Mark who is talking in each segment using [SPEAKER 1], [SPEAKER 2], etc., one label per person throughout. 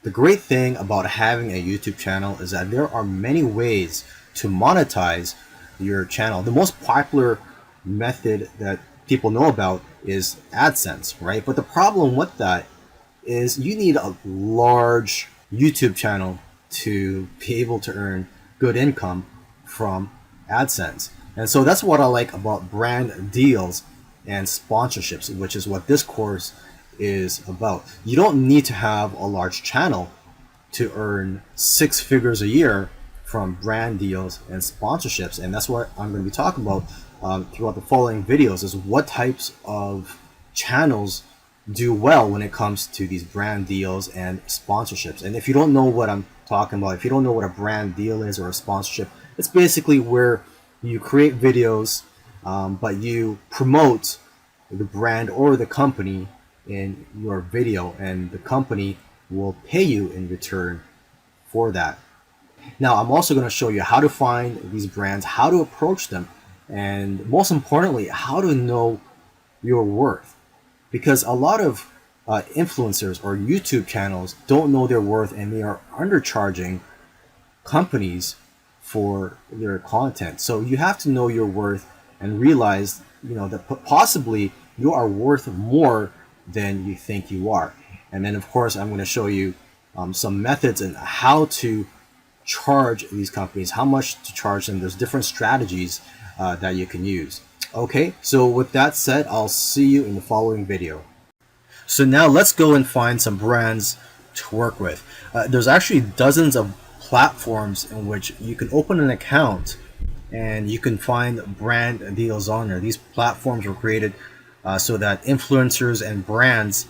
[SPEAKER 1] The great thing about having a YouTube channel is that there are many ways to monetize your channel. The most popular method that people know about is AdSense, right? But the problem with that is you need a large YouTube channel to be able to earn good income from AdSense. And so that's what I like about brand deals and sponsorships, which is what this course is about. You don't need to have a large channel to earn six figures a year from brand deals and sponsorships. And that's what I'm going to be talking about throughout the following videos, is what types of channels do well when it comes to these brand deals and sponsorships. And if you don't know what I'm talking about, if you don't know what a brand deal is or a sponsorship, it's basically where you create videos, but you promote the brand or the company in your video, and the company will pay you in return for that. Now, I'm also going to show you how to find these brands, how to approach them, and most importantly, how to know your worth. Because a lot of influencers or YouTube channels don't know their worth, and they are undercharging companies for their content. So you have to know your worth and realize, that possibly you are worth more than you think you are. And then, of course, I'm going to show you some methods and how to charge these companies, how much to charge them. There's different strategies that you can use. Okay, so with that said, I'll see you in the following video. So now let's go and find some brands to work with. There's actually dozens of platforms in which you can open an account and you can find brand deals on there. These platforms were created so that influencers and brands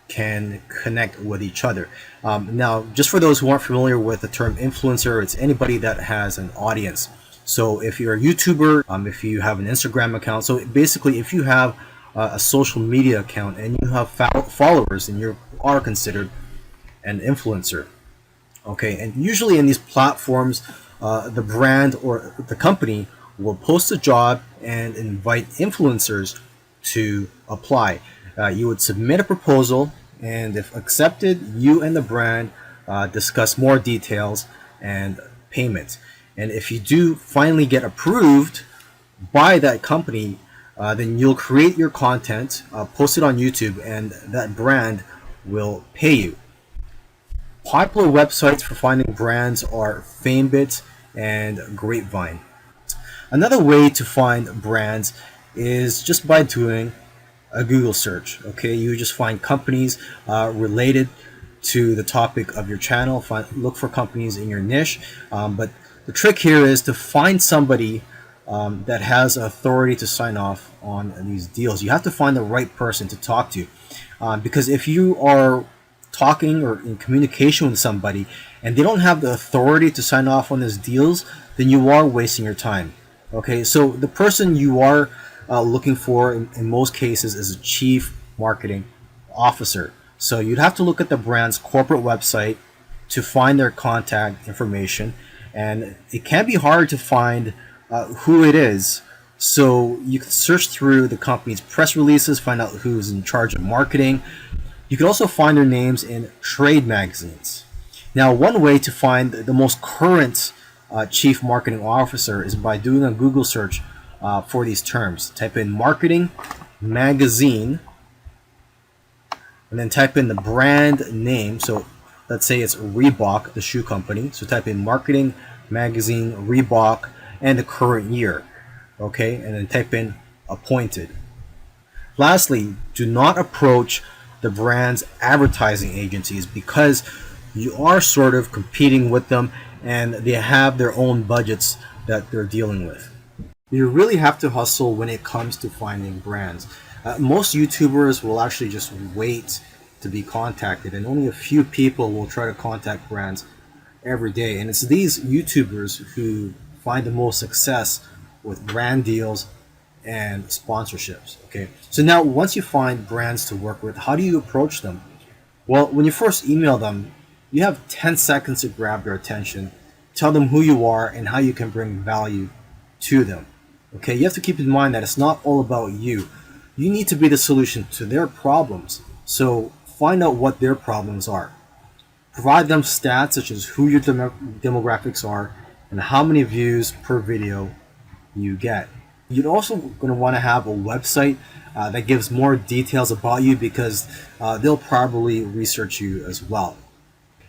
[SPEAKER 1] can connect with each other. Now, just for those who aren't familiar with the term influencer, it's anybody that has an audience. So if you're a YouTuber, if you have an Instagram account, so basically if you have a social media account and you have followers, then you are considered an influencer. Okay, and usually in these platforms, the brand or the company will post a job and invite influencers to apply. You would submit a proposal, and if accepted, you and the brand discuss more details and payments. And if you do finally get approved by that company, then you'll create your content, post it on YouTube, and that brand will pay you. Popular websites for finding brands are FameBit and Grapevine. Another way to find brands is just by doing a Google search. Okay, you just find companies related to the topic of your channel. Look for companies in your niche, but the trick here is to find somebody that has authority to sign off on these deals. You have to find the right person to talk to, because if you are talking or in communication with somebody and they don't have the authority to sign off on these deals, then you are wasting your time. Okay, so the person you are looking for in most cases is a chief marketing officer. So you'd have to look at the brand's corporate website to find their contact information, and it can be hard to find who it is. So you can search through the company's press releases, find out who's in charge of marketing. You can also find their names in trade magazines. Now, one way to find the most current chief marketing officer is by doing a Google search for these terms. Type in marketing magazine and then type in the brand name. So let's say it's Reebok, the shoe company. So type in marketing magazine Reebok and the current year. Okay, and then type in appointed. Lastly, do not approach the brand's advertising agencies, because you are sort of competing with them and they have their own budgets that they're dealing with. You really have to hustle when it comes to finding brands. Most YouTubers will actually just wait to be contacted, and only a few people will try to contact brands every day. And it's these YouTubers who find the most success with brand deals and sponsorships. Okay, so now once you find brands to work with, how do you approach them? Well, when you first email them, you have 10 seconds to grab their attention, tell them who you are and how you can bring value to them. Okay, you have to keep in mind that it's not all about you. You need to be the solution to their problems. So find out what their problems are. Provide them stats such as who your demographics are and how many views per video you get. You're also going to want to have a website that gives more details about you, because they'll probably research you as well.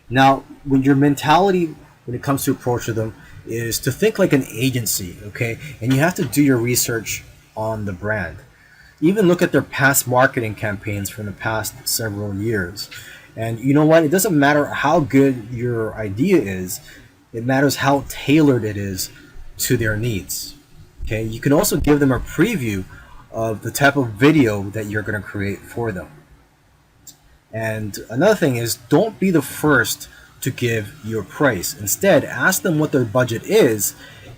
[SPEAKER 1] Now, when your mentality when it comes to approaching them is to think like an agency, okay? And you have to do your research on the brand. Even look at their past marketing campaigns from the past several years. And you know what? It doesn't matter how good your idea is, it matters how tailored it is to their needs. Okay, you can also give them a preview of the type of video that you're going to create for them. And another thing is, don't be the first to give your price. Instead, ask them what their budget is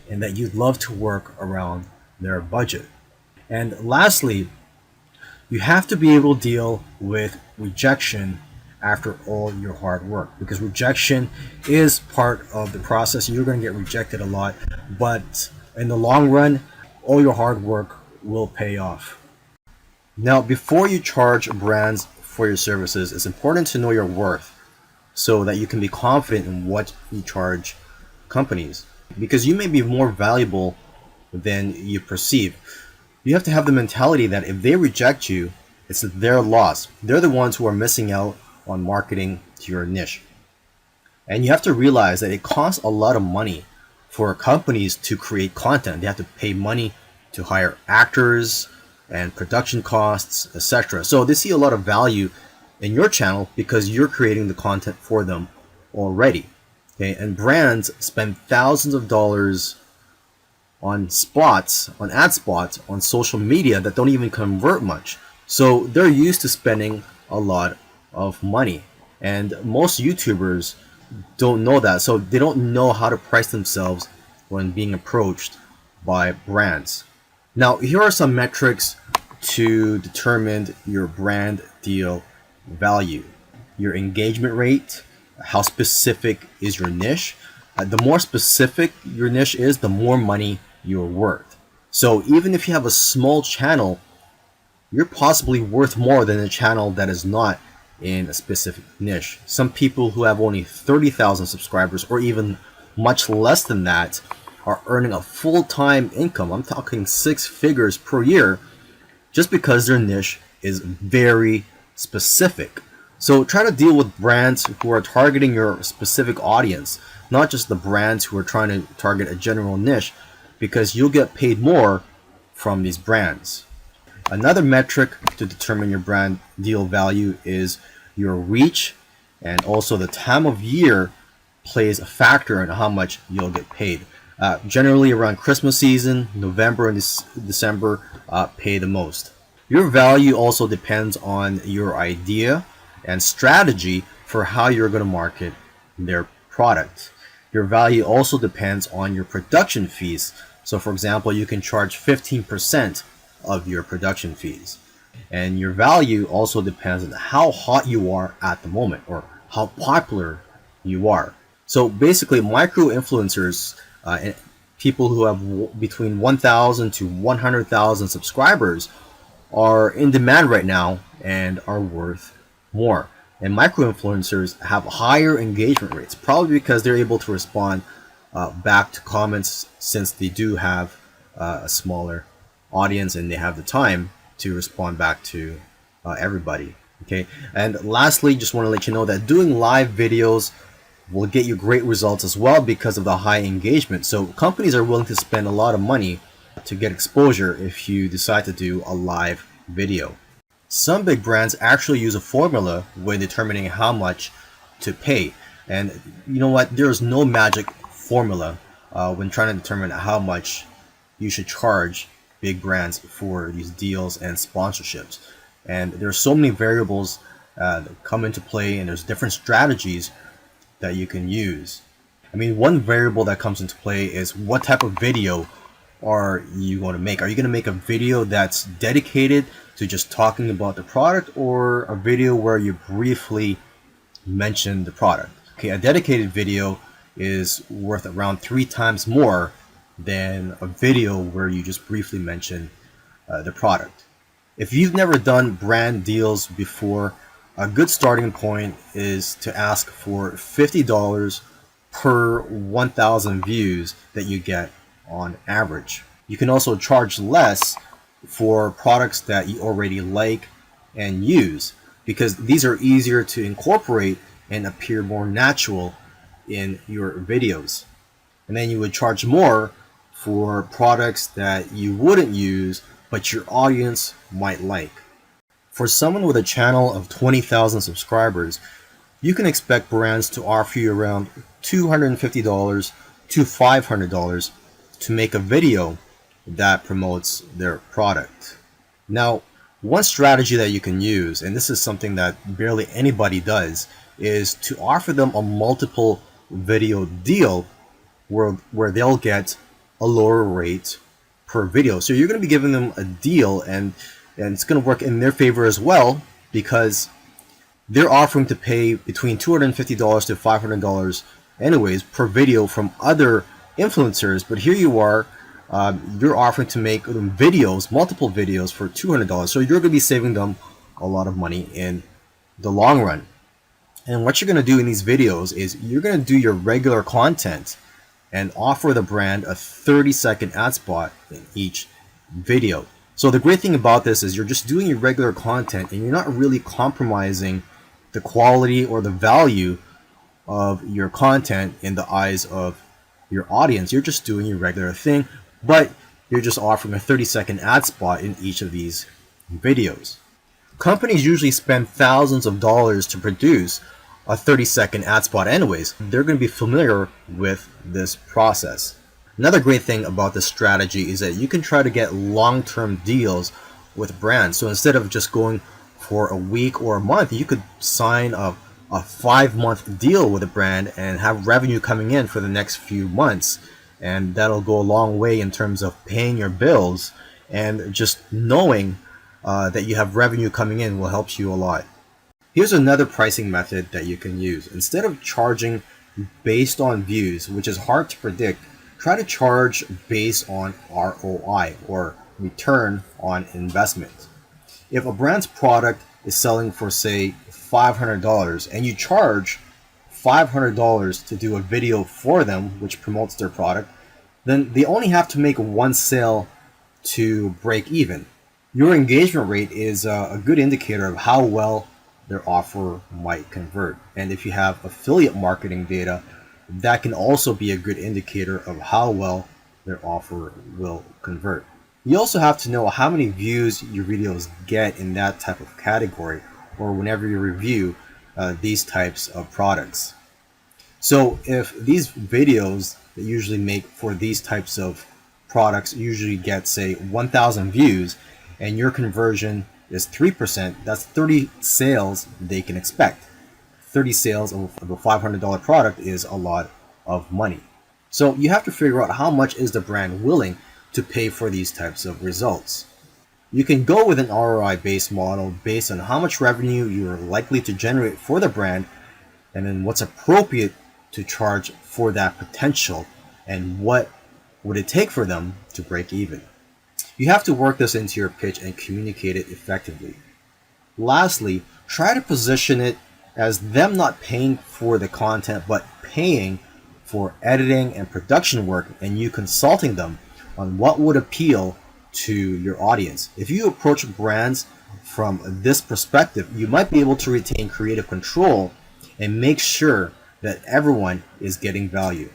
[SPEAKER 1] and that you'd love to work around their budget. And lastly, you have to be able to deal with rejection after all your hard work, because rejection is part of the process. You're going to get rejected a lot, but in the long run, all your hard work will pay off. Now, before you charge brands for your services, it's important to know your worth so that you can be confident in what you charge companies, because you may be more valuable than you perceive. You have to have the mentality that if they reject you, it's their loss. They're the ones who are missing out on marketing to your niche. And you have to realize that it costs a lot of money for companies to create content. They have to pay money to hire actors and production costs, etc. So they see a lot of value in your channel because you're creating the content for them already. Okay, and brands spend thousands of dollars on spots, on ad spots, on social media that don't even convert much. So they're used to spending a lot of money. And most YouTubers don't know that. So they don't know how to price themselves when being approached by brands. Now, here are some metrics to determine your brand deal value. Your engagement rate, how specific is your niche. The more specific your niche is, the more money you're worth. So even if you have a small channel, you're possibly worth more than a channel that is not in a specific niche. Some people who have only 30,000 subscribers or even much less than that are earning a full-time income. I'm talking 6 figures per year just because their niche is very specific. So try to deal with brands who are targeting your specific audience, not just the brands who are trying to target a general niche, because you'll get paid more from these brands. Another metric to determine your brand deal value is your reach, and also the time of year plays a factor in how much you'll get paid. Generally around Christmas season, November and December pay the most. Your value also depends on your idea and strategy for how you're going to market their product. Your value also depends on your production fees. So for example, you can charge 15% of your production fees. And your value also depends on how hot you are at the moment or how popular you are. So basically, micro influencers and people who have between 1,000 to 100,000 subscribers are in demand right now and are worth more. And micro influencers have higher engagement rates, probably because they're able to respond back to comments, since they do have a smaller audience and they have the time to respond back to everybody. Okay, and lastly, just want to let you know that doing live videos will get you great results as well because of the high engagement. So companies are willing to spend a lot of money to get exposure if you decide to do a live video. Some big brands actually use a formula when determining how much to pay. And you know what? There's no magic formula when trying to determine how much you should charge big brands for these deals and sponsorships. And there's so many variables that come into play, and there's different strategies that you can use. I mean, one variable that comes into play is what type of video are you going to make? Are you going to make a video that's dedicated to just talking about the product, or a video where you briefly mention the product? Okay, a dedicated video is worth around 3 times more than a video where you just briefly mention the product. If you've never done brand deals before, A good starting point is to ask for $50 per 1,000 views that you get on average. You can also charge less for products that you already like and use, because these are easier to incorporate and appear more natural in your videos. And then you would charge more for products that you wouldn't use but your audience might like. For someone with a channel of 20,000 subscribers, you can expect brands to offer you around $250 to $500 to make a video that promotes their product. Now, one strategy that you can use, and this is something that barely anybody does, is to offer them a multiple video deal where they'll get a lower rate per video. So you're going to be giving them a deal, and it's going to work in their favor as well, because they're offering to pay between $250 to $500 anyways per video from other influencers. But here you are, you're offering to make videos, multiple videos for $200. So you're going to be saving them a lot of money in the long run. And what you're going to do in these videos is you're going to do your regular content and offer the brand a 30-second ad spot in each video. So the great thing about this is you're just doing your regular content and you're not really compromising the quality or the value of your content in the eyes of your audience. You're just doing your regular thing, but you're just offering a 30-second ad spot in each of these videos. Companies usually spend thousands of dollars to produce a 30-second ad spot anyways. They're going to be familiar with this process. Another great thing about this strategy is that you can try to get long-term deals with brands. So instead of just going for a week or a month, you could sign a 5-month deal with a brand and have revenue coming in for the next few months. And that'll go a long way in terms of paying your bills, and just knowing that you have revenue coming in will help you a lot. Here's another pricing method that you can use. Instead of charging based on views, which is hard to predict, try to charge based on ROI, or return on investment. If a brand's product is selling for, say, $500 and you charge $500 to do a video for them which promotes their product, then they only have to make one sale to break even. Your engagement rate is a good indicator of how well their offer might convert. And if you have affiliate marketing data, that can also be a good indicator of how well their offer will convert. You also have to know how many views your videos get in that type of category, or whenever you review these types of products. So if these videos that usually make for these types of products usually get, say, 1,000 views, and your conversion is 3%, that's 30 sales they can expect. 30 sales of a $500 product is a lot of money. So you have to figure out how much is the brand willing to pay for these types of results. You can go with an ROI-based model based on how much revenue you're likely to generate for the brand, and then what's appropriate to charge for that potential, and what would it take for them to break even. You have to work this into your pitch and communicate it effectively. Lastly, try to position it as them not paying for the content, but paying for editing and production work, and you consulting them on what would appeal to your audience. If you approach brands from this perspective, you might be able to retain creative control and make sure that everyone is getting value.